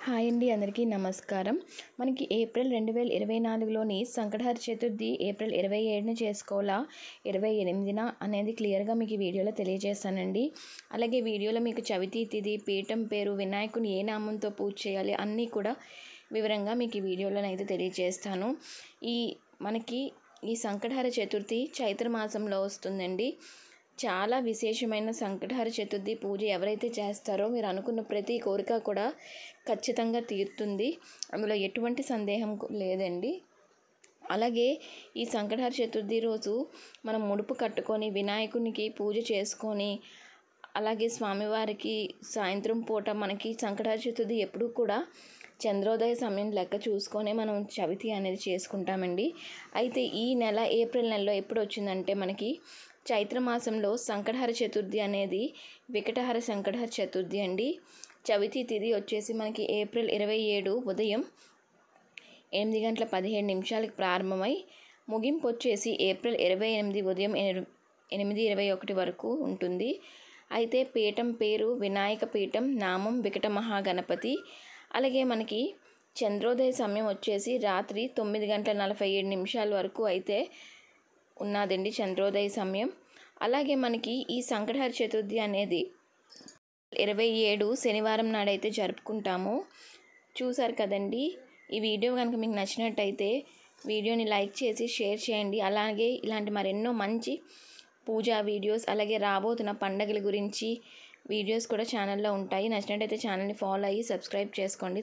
Hi అండి, అందరికీ నమస్కారం. మనకి ఏప్రిల్ 2024లోని సంకటహర చతుర్థి ఏప్రిల్ 27న చేసుకోవాలా 28న అనేది క్లియర్గా మీకు ఈ వీడియోలో తెలియజేస్తానండి. అలాగే వీడియోలో మీకు చవితి తిథి, పీఠం పేరు, వినాయకుని ఏ నామంతో పూజ చేయాలి అన్నీ కూడా వివరంగా మీకు ఈ వీడియోలోనైతే తెలియజేస్తాను. మనకి ఈ సంకటహర చతుర్థి చైత్ర మాసంలో వస్తుందండి. చాలా విశేషమైన సంకటహర చతుర్థి పూజ ఎవరైతే చేస్తారో మీరు అనుకున్న ప్రతి కోరిక కూడా ఖచ్చితంగా తీరుతుంది. అందులో ఎటువంటి సందేహం లేదండి. అలాగే ఈ సంకటహర చతుర్థి రోజు మనం ముడుపు కట్టుకొని వినాయకునికి పూజ చేసుకొని, అలాగే స్వామివారికి సాయంత్రం పూట మనకి సంకటహర చతుర్థి ఎప్పుడూ కూడా చంద్రోదయ సమయం లెక్క చూసుకొని మనం చవితి అనేది చేసుకుంటామండి. అయితే ఈ నెల ఏప్రిల్ నెలలో ఎప్పుడు వచ్చిందంటే మనకి చైత్రమాసంలో సంకటహర చతుర్థి అనేది వికటహర సంకటహర చతుర్థి అండి. చవితి తిథి వచ్చేసి మనకి ఏప్రిల్ 27 ఉదయం 8:17 ప్రారంభమై ముగింపు వచ్చేసి ఏప్రిల్ 28 ఉదయం 8:21 వరకు ఉంటుంది. అయితే పీఠం పేరు వినాయక పీఠం, నామం వికట మహాగణపతి. అలాగే మనకి చంద్రోదయ సమయం వచ్చేసి రాత్రి 9:47 వరకు అయితే ఉన్నదండి చంద్రోదయ సమయం. అలాగే మనకి ఈ సంకటహర చతుర్థి అనేది 27 శనివారం నాడైతే జరుపుకుంటాము. చూసారు కదండి. ఈ వీడియో కనుక మీకు నచ్చినట్టయితే వీడియోని లైక్ చేసి షేర్ చేయండి. అలాగే ఇలాంటి మరెన్నో మంచి పూజా వీడియోస్, అలాగే రాబోతున్న పండగల గురించి వీడియోస్ కూడా ఛానల్లో ఉంటాయి. నచ్చినట్టయితే ఛానల్ని ఫాలో అయ్యి సబ్స్క్రైబ్ చేసుకోండి.